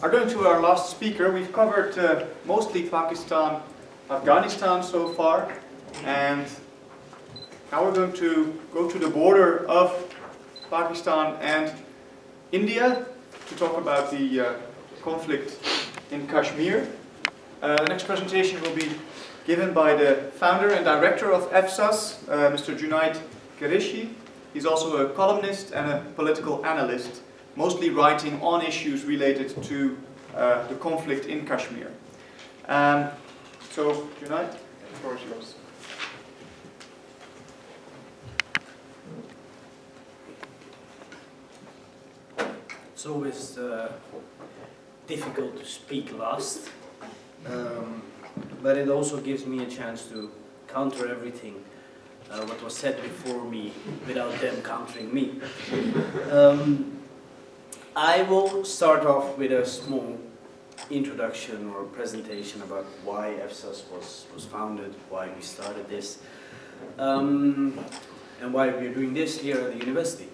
are going to our last speaker. We've covered mostly Pakistan, Afghanistan so far, and now we're going to go to the border of Pakistan and India to talk about the conflict in Kashmir. The next presentation will be given by the founder and director of EFSAS, Mr. Junaid Qureshi. He's also a columnist and a political analyst, mostly writing on issues related to the conflict in Kashmir. So, Junaid, the floor is yours. It's always difficult to speak last, but it also gives me a chance to counter everything what was said before me without them countering me. I will start off with a small introduction or presentation about why EFSAS was founded, why we started this, and why we're doing this here at the university.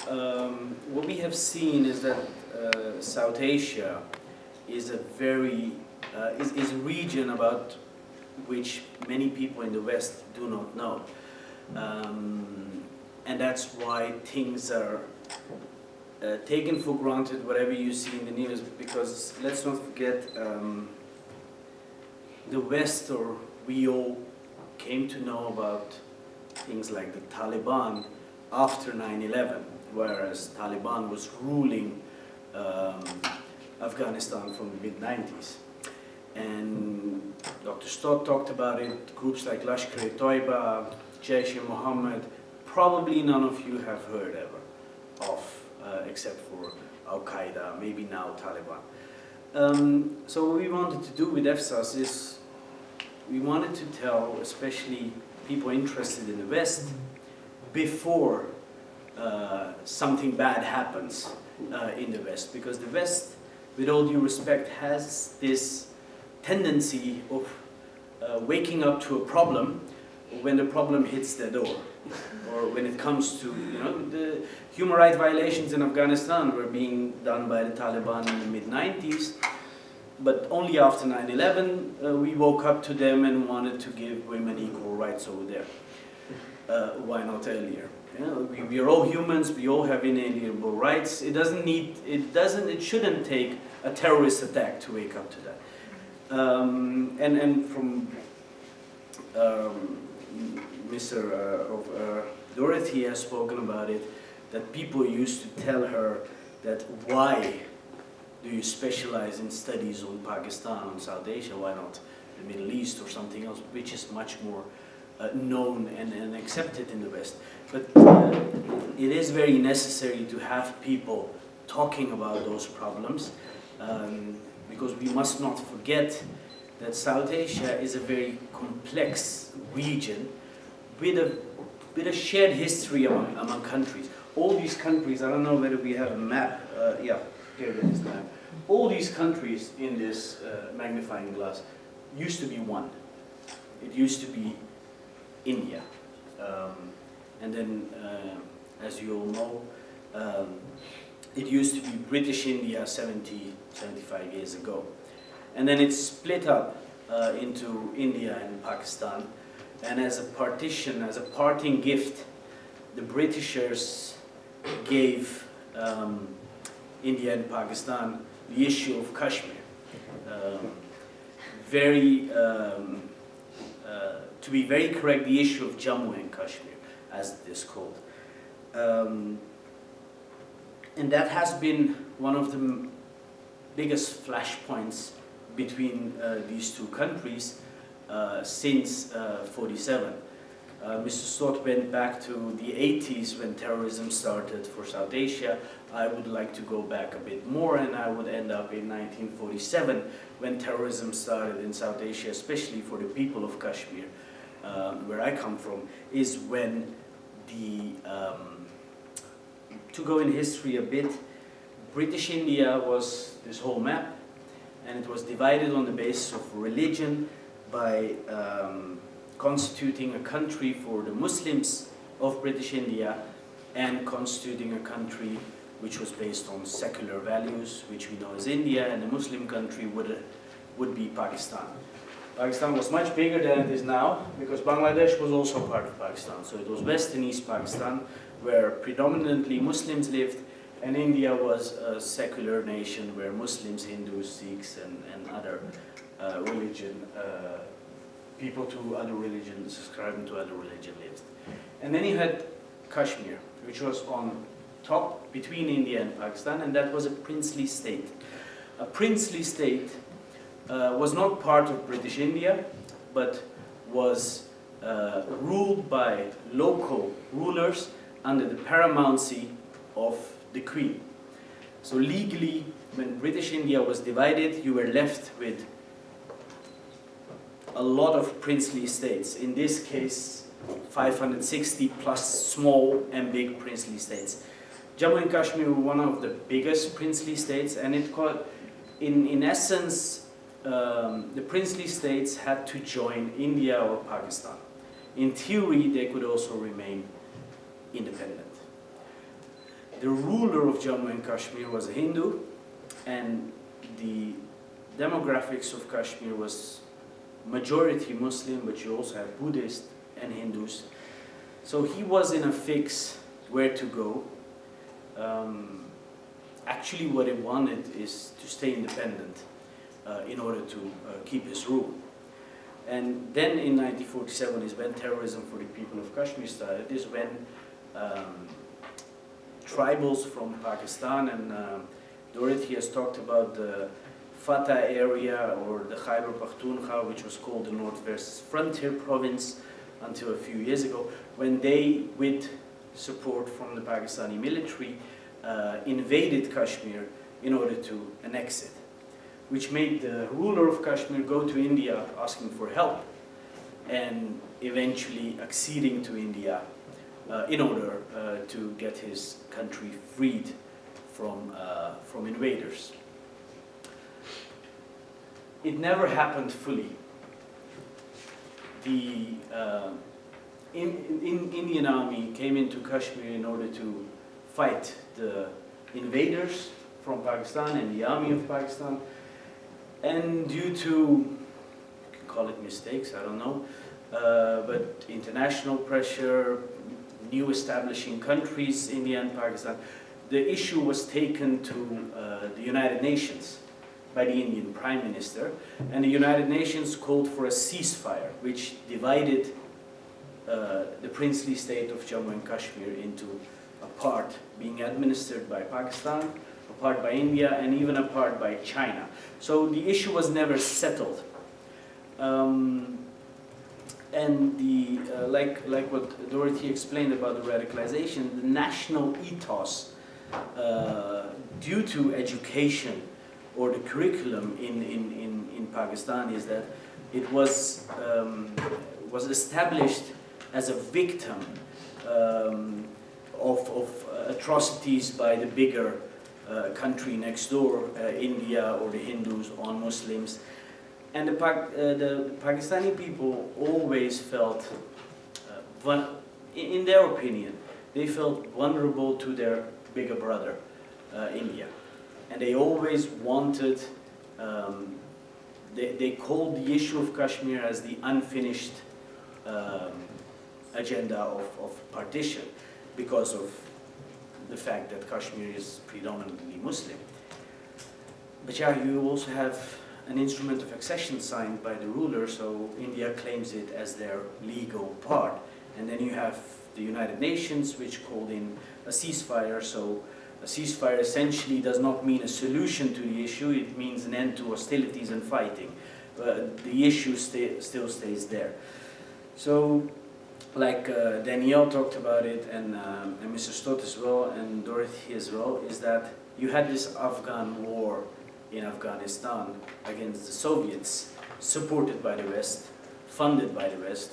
What we have seen is that South Asia is a is a region about which many people in the West do not know, and that's why things are taken for granted, whatever you see in the news, because let's not forget the West, or we all came to know about things like the Taliban after 9/11, whereas Taliban was ruling Afghanistan from the mid-90s. And Dr. Stott talked about it, groups like Lashkar-e-Toiba, Jaish-e-Mohammed, probably none of you have heard ever of, except for Al-Qaeda, maybe now Taliban. So what we wanted to do with EFSAS is we wanted to tell, especially people interested in the West, before something bad happens in the West, because the West, with all due respect, has this tendency of waking up to a problem when the problem hits their door, or when it comes to, the human rights violations in Afghanistan were being done by the Taliban in the mid-90s, but only after 9/11 we woke up to them and wanted to give women equal rights over there. Why not earlier? We are all humans. We all have inalienable rights. It shouldn't take a terrorist attack to wake up to that. And from Mr. Dorothy has spoken about it, that people used to tell her that why do you specialize in studies on Pakistan, on South Asia, why not the Middle East or something else, which is much more known and accepted in the West. But it is very necessary to have people talking about those problems, because we must not forget that South Asia is a very complex region with a shared history among countries. All these countries, I don't know whether we have a map, yeah, here it is now. All these countries in this magnifying glass used to be one. It used to be India. And then, as you all know, it used to be British India 75 years ago. And then it split up into India and Pakistan. And as a partition, as a parting gift, the Britishers gave India and Pakistan the issue of Kashmir. To be very correct, the issue of Jammu and Kashmir, as it is called. And that has been one of the biggest flashpoints between these two countries since 47. Mr. Stott went back to the 80s when terrorism started for South Asia. I would like to go back a bit more, and I would end up in 1947 when terrorism started in South Asia, especially for the people of Kashmir, where I come from, is when to go in history a bit, British India was this whole map, and it was divided on the basis of religion by constituting a country for the Muslims of British India and constituting a country which was based on secular values, which we know as India, and the Muslim country would be Pakistan. Pakistan was much bigger than it is now, because Bangladesh was also part of Pakistan. So it was West and East Pakistan, where predominantly Muslims lived, and India was a secular nation where Muslims, Hindus, Sikhs, and other people to other religions, subscribing to other religion lived. And then you had Kashmir, which was on top between India and Pakistan, and that was a princely state. A princely state was not part of British India, but was ruled by local rulers under the paramountcy of the Queen. So legally, when British India was divided, you were left with a lot of princely states. In this case, 560 plus small and big princely states. Jammu and Kashmir were one of the biggest princely states, and in essence, the princely states had to join India or Pakistan. In theory, they could also remain independent. The ruler of Jammu and Kashmir was a Hindu, and the demographics of Kashmir was majority Muslim, but you also have Buddhists and Hindus. So he was in a fix where to go. Actually, what he wanted is to stay independent in order to keep his rule. And then in 1947 is when terrorism for the people of Kashmir started. Is when tribals from Pakistan, and Dorothy has talked about the Fatah area or the Khyber Pakhtunkhwa, which was called the Northwest Frontier Province until a few years ago, when they, with support from the Pakistani military, invaded Kashmir in order to annex it, which made the ruler of Kashmir go to India asking for help, and eventually acceding to India in order to get his country freed from invaders. It never happened fully. The Indian army came into Kashmir in order to fight the invaders from Pakistan and the army of Pakistan, and due to, you can call it mistakes, I don't know, but international pressure, new establishing countries, India and Pakistan, the issue was taken to the United Nations by the Indian Prime Minister, and the United Nations called for a ceasefire, which divided the princely state of Jammu and Kashmir into a part being administered by Pakistan, a part by India, and even a part by China. So the issue was never settled. And the like what Dorothy explained about the radicalization, the national ethos due to education or the curriculum in Pakistan is that it was established as a victim of atrocities by the bigger country next door, India, or the Hindus on Muslims. And the Pakistani people always felt, in their opinion, they felt vulnerable to their bigger brother, India. And they always wanted, they called the issue of Kashmir as the unfinished agenda of partition, because of the fact that Kashmir is predominantly Muslim. But yeah, you also have an instrument of accession signed by the ruler, so India claims it as their legal part. And then you have the United Nations, which called in a ceasefire. So a ceasefire essentially does not mean a solution to the issue, it means an end to hostilities and fighting. The issue still stays there. So, like Danielle talked about it, and Mr. Stott as well, and Dorothy as well, is that you had this Afghan war in Afghanistan against the Soviets, supported by the West, funded by the West,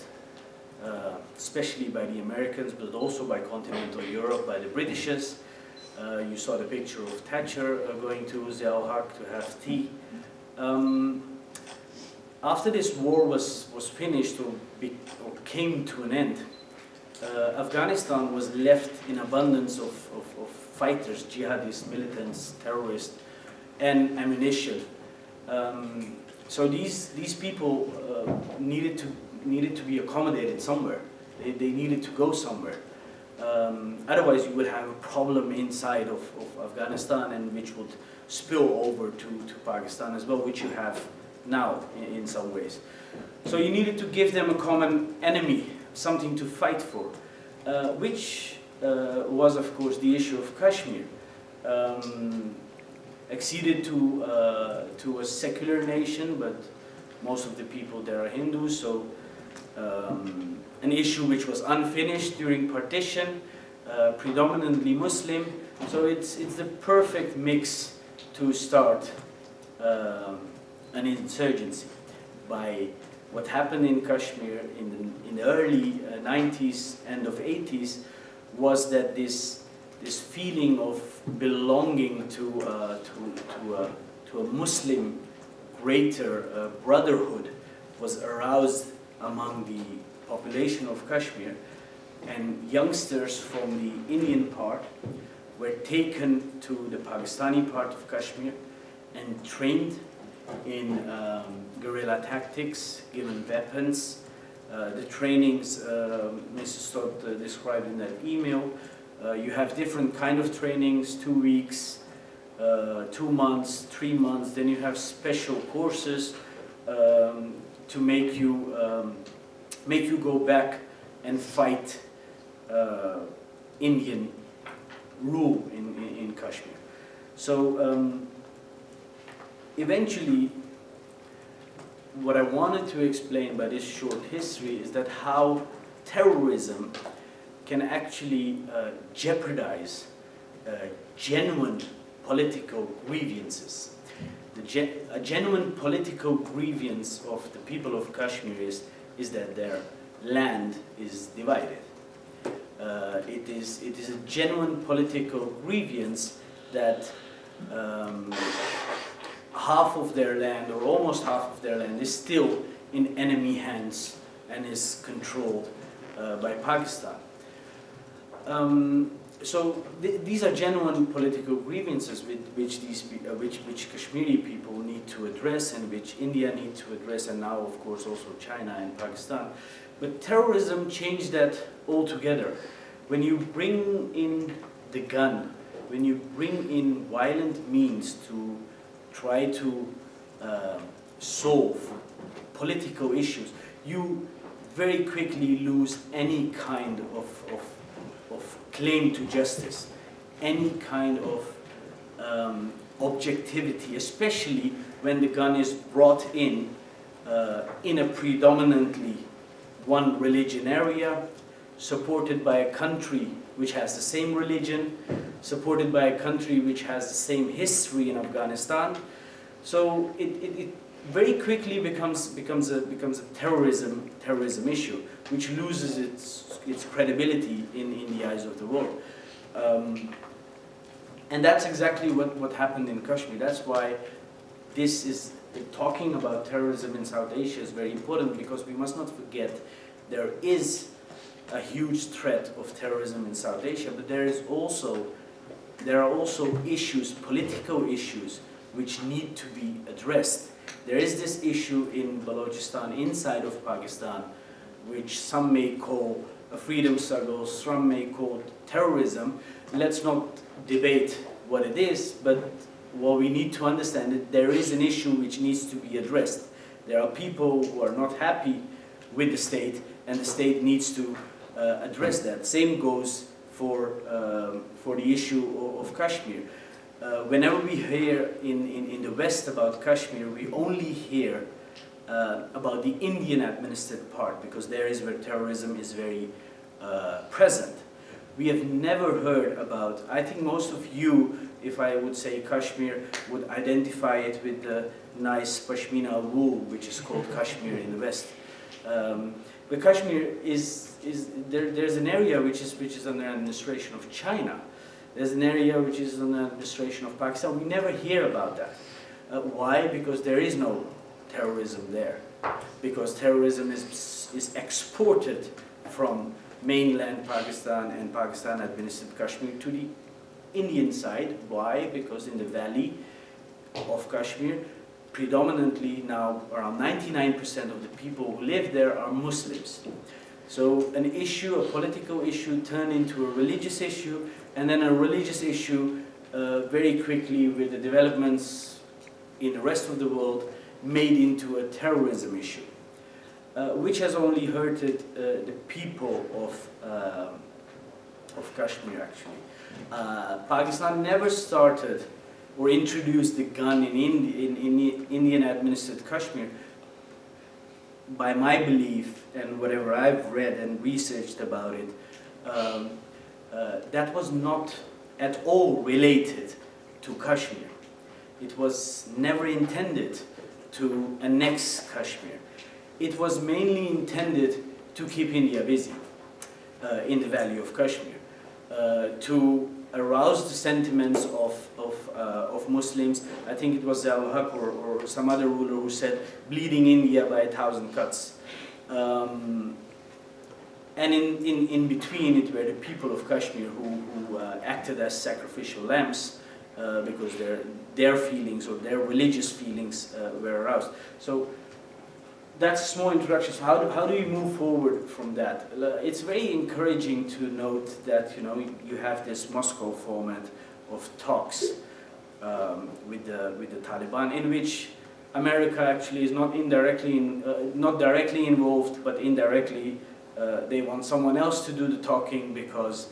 especially by the Americans, but also by continental Europe, by the Britishers. You saw the picture of Thatcher going to Zia Haq to have tea. After this war was finished or came to an end, Afghanistan was left in abundance of fighters, jihadists, militants, terrorists, and ammunition. So these people needed to be accommodated somewhere. They needed to go somewhere. Otherwise, you would have a problem inside of Afghanistan, and which would spill over to Pakistan as well, which you have now in some ways. So you needed to give them a common enemy, something to fight for, which was, of course, the issue of Kashmir. Acceded to a secular nation, but most of the people there are Hindus, so an issue which was unfinished during partition, predominantly Muslim, so it's the perfect mix to start an insurgency. By what happened in Kashmir in the early 90s, end of 80s, was that this feeling of belonging to a Muslim greater brotherhood was aroused among the population of Kashmir, and youngsters from the Indian part were taken to the Pakistani part of Kashmir and trained in guerrilla tactics, given weapons. The trainings Mrs. Stott described in that email. You have different kind of trainings, 2 weeks, 2 months, 3 months. Then you have special courses to make you go back and fight Indian rule in Kashmir. So eventually, what I wanted to explain by this short history is that how terrorism can actually jeopardize genuine political grievances. A genuine political grievance of the people of Kashmir is that their land is divided. It is a genuine political grievance that half of their land, or almost half of their land, is still in enemy hands and is controlled by Pakistan. So these are genuine political grievances which Kashmiri people need to address, and which India needs to address, and now of course also China and Pakistan. But terrorism changed that altogether. When you bring in the gun, when you bring in violent means to try to solve political issues, you very quickly lose any kind of claim to justice, any kind of objectivity, especially when the gun is brought in a predominantly one religion area, supported by a country which has the same religion, supported by a country which has the same history in Afghanistan. So it very quickly becomes a terrorism issue, which loses its credibility in the eyes of the world. And that's exactly what happened in Kashmir. That's why talking about terrorism in South Asia is very important, because we must not forget there is a huge threat of terrorism in South Asia, but there are also issues, political issues, which need to be addressed. There is this issue in Balochistan, inside of Pakistan, which some may call a freedom struggle, some may call terrorism. Let's not debate what it is, but what we need to understand is that there is an issue which needs to be addressed. There are people who are not happy with the state, and the state needs to address that. Same goes for the issue of Kashmir. Whenever we hear in the West about Kashmir, we only hear about the Indian administered part, because there is where terrorism is very present. We have never heard about, I think most of you, if I would say Kashmir, would identify it with the nice Pashmina wool, which is called Kashmir in the West. But Kashmir there's an area which is under administration of China. There's an area which is under administration of Pakistan. We never hear about that. Why? Because there is no terrorism there. Because terrorism is exported from mainland Pakistan and Pakistan administered Kashmir to the Indian side. Why? Because in the valley of Kashmir, predominantly now around 99% of the people who live there are Muslims. So an issue, a political issue, turned into a religious issue, and then a religious issue very quickly with the developments in the rest of the world made into a terrorism issue, which has only hurted the people of Kashmir actually. Pakistan never started or introduced the gun in Indian administered Kashmir. By my belief and whatever I've read and researched about it, that was not at all related to Kashmir. It was never intended to annex Kashmir. It was mainly intended to keep India busy in the valley of Kashmir, to arouse the sentiments of Muslims. I think it was Al-Haq or some other ruler who said, bleeding India by 1,000 cuts. And in between it were the people of Kashmir who acted as sacrificial lambs because their feelings or their religious feelings were aroused. So that's a small introduction. So how do you move forward from that? It's very encouraging to note that you have this Moscow format of talks with the Taliban, in which America actually is not directly involved, but indirectly they want someone else to do the talking because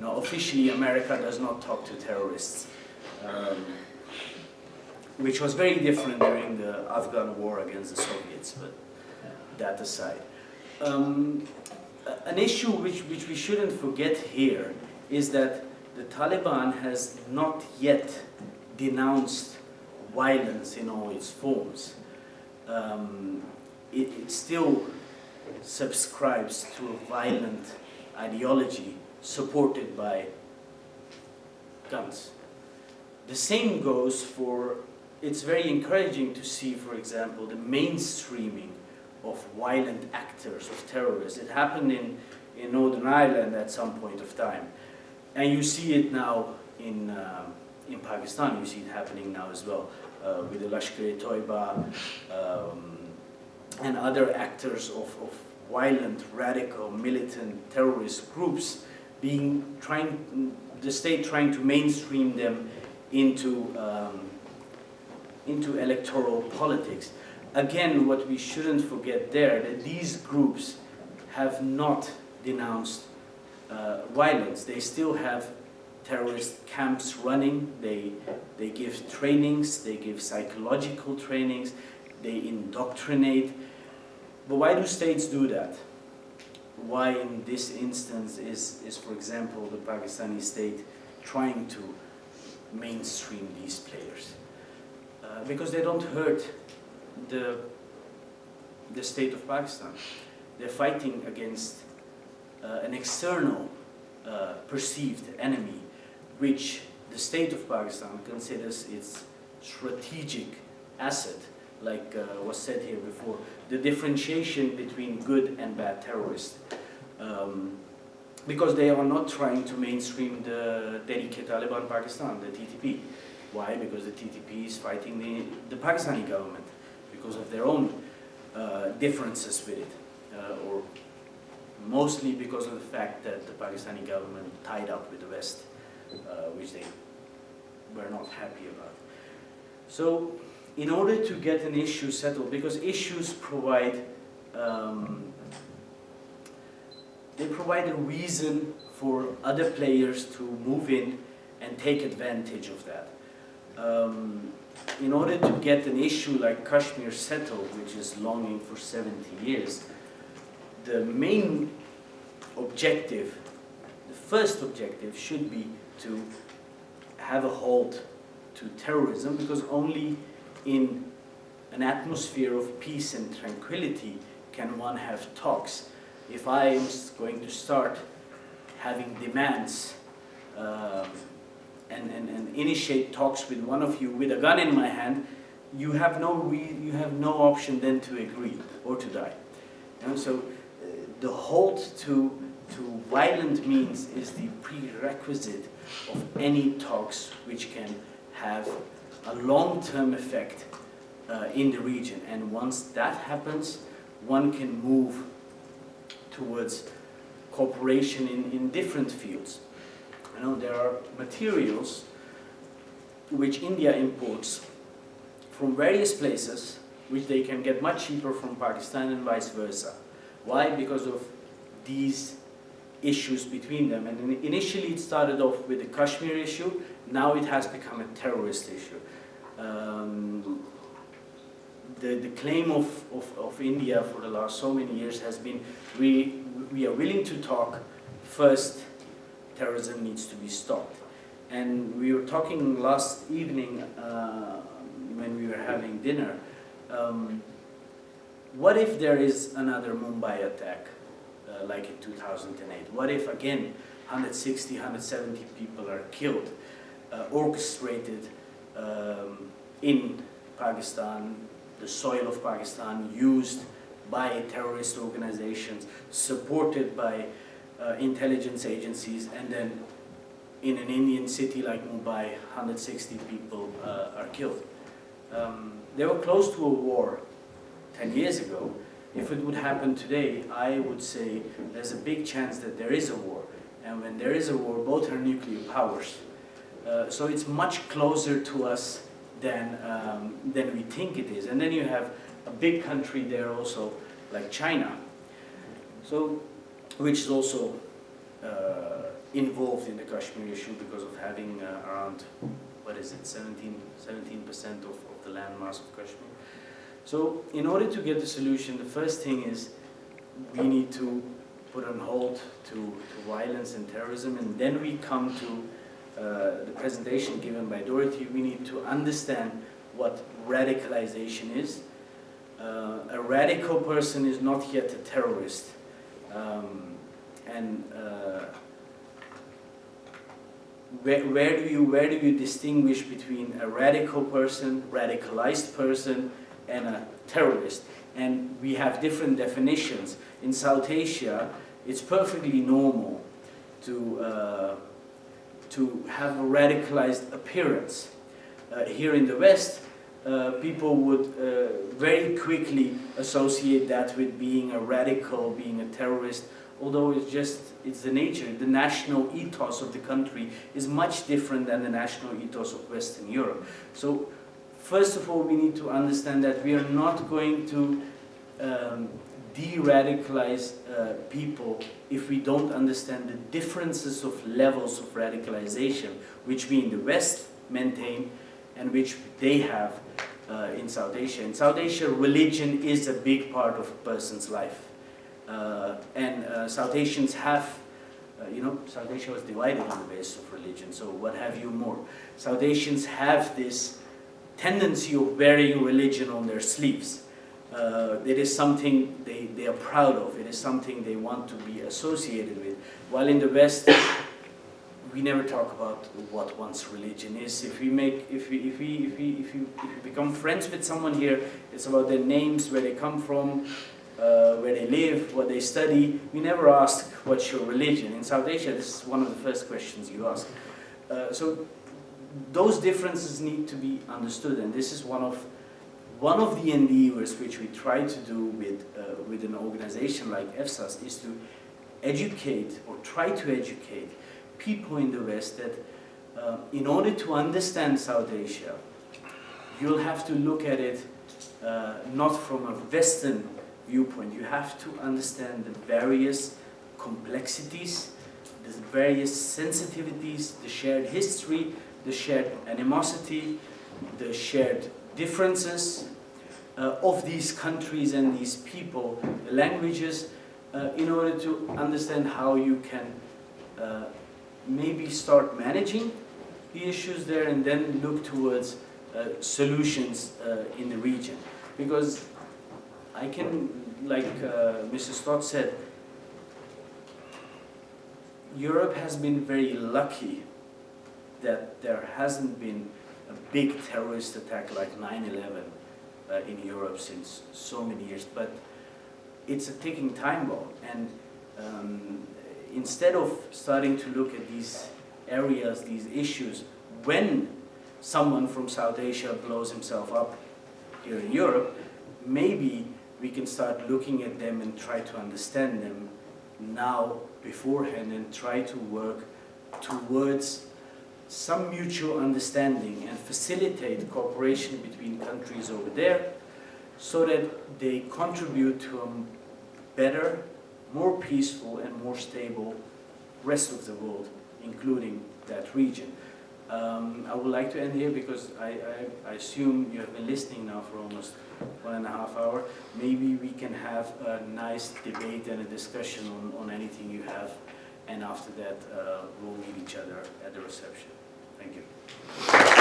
officially America does not talk to terrorists. Which was very different during the Afghan war against the Soviets, but that aside. An issue which we shouldn't forget here is that the Taliban has not yet denounced violence in all its forms. It still subscribes to a violent ideology supported by guns. The same goes for, it's very encouraging to see, for example, the mainstreaming of violent actors, of terrorists. It happened in Northern Ireland at some point of time. And you see it now in Pakistan, you see it happening now as well, with the Lashkar-e-Toiba and other actors of violent, radical, militant terrorist groups the state trying to mainstream them into electoral politics. Again, what we shouldn't forget there, that these groups have not denounced violence. They still have terrorist camps running, they give trainings, they give psychological trainings, they indoctrinate. But why do states do that? Why in this instance is for example, the Pakistani state trying to mainstream these players? Because they don't hurt the state of Pakistan. They're fighting against an external perceived enemy, which the state of Pakistan considers its strategic asset, like was said here before, the differentiation between good and bad terrorists. Because they are not trying to mainstream the Tehrik-e-Taliban Pakistan, the TTP. Why? Because the TTP is fighting the Pakistani government because of their own differences with it, or mostly because of the fact that the Pakistani government tied up with the West, which they were not happy about. So, in order to get an issue settled, because issues provide they provide a reason for other players to move in and take advantage of that. In order to get an issue like Kashmir settled, which is longing for 70 years, the main objective, the first objective should be to have a halt to terrorism, because only in an atmosphere of peace and tranquility can one have talks. If I am going to start having demands and initiate talks with one of you with a gun in my hand, you have no option then to agree or to die. And so the halt to to violent means is the prerequisite of any talks which can have a long-term effect in the region. And once that happens, one can move towards cooperation in different fields. You know, there are materials which India imports from various places, which they can get much cheaper from Pakistan and vice versa. Why? Because of these issues between them. And initially it started off with the Kashmir issue, now it has become a terrorist issue. The claim of India for the last so many years has been, we are willing to talk, first terrorism needs to be stopped. And we were talking last evening when we were having dinner, what if there is another Mumbai attack like in 2008? What if again 160, 170 people are killed, orchestrated in Pakistan, the soil of Pakistan, used by terrorist organizations, supported by intelligence agencies, and then in an Indian city like Mumbai, 160 people are killed. They were close to a war 10 years ago. If it would happen today, I would say there's a big chance that there is a war. And when there is a war, both are nuclear powers. So it's much closer to us than we think it is. And then you have a big country there also, like China, so which is also involved in the Kashmir issue because of having around, what is it, 17% of the landmass of Kashmir. So in order to get the solution, the first thing is we need to put on hold to violence and terrorism, and then we come to the presentation given by Dorothy. We need to understand what radicalization is. A radical person is not yet a terrorist. Where do you distinguish between a radical person, radicalized person, and a terrorist? And we have different definitions. In South Asia, it's perfectly normal to have a radicalized appearance. Here in the West, people would very quickly associate that with being a radical, being a terrorist, although it's the nature. The national ethos of the country is much different than the national ethos of Western Europe. So first of all, we need to understand that we are not going to de-radicalize people if we don't understand the differences of levels of radicalization, which we in the West maintain and which they have in South Asia. In South Asia, religion is a big part of a person's life. South Asians have, South Asia was divided on the basis of religion, so what have you more? South Asians have this tendency of wearing religion on their sleeves. It is something they are proud of. It is something they want to be associated with. While in the West, we never talk about what one's religion is. If you become friends with someone here, it's about their names, where they come from, where they live, what they study. We never ask, what's your religion? In South Asia, this is one of the first questions you ask. So those differences need to be understood, and this is one of the endeavors which we try to do with an organization like EFSAS, is to educate, or try to educate, people in the West that in order to understand South Asia, you'll have to look at it not from a Western viewpoint. You have to understand the various complexities, the various sensitivities, the shared history, the shared animosity, the shared differences of these countries and these people, the languages, in order to understand how you can maybe start managing the issues there and then look towards solutions in the region. Because I can, like Mr. Stott said, Europe has been very lucky that there hasn't been a big terrorist attack like 9/11 in Europe since so many years, but it's a ticking time bomb, and instead of starting to look at these areas, these issues, when someone from South Asia blows himself up here in Europe, maybe we can start looking at them and try to understand them now beforehand and try to work towards some mutual understanding and facilitate cooperation between countries over there so that they contribute to a better, more peaceful and more stable rest of the world, including that region. I would like to end here because I assume you have been listening now for almost 1.5 hours. Maybe we can have a nice debate and a discussion on anything you have, and after that we'll meet each other at the reception. Thank you.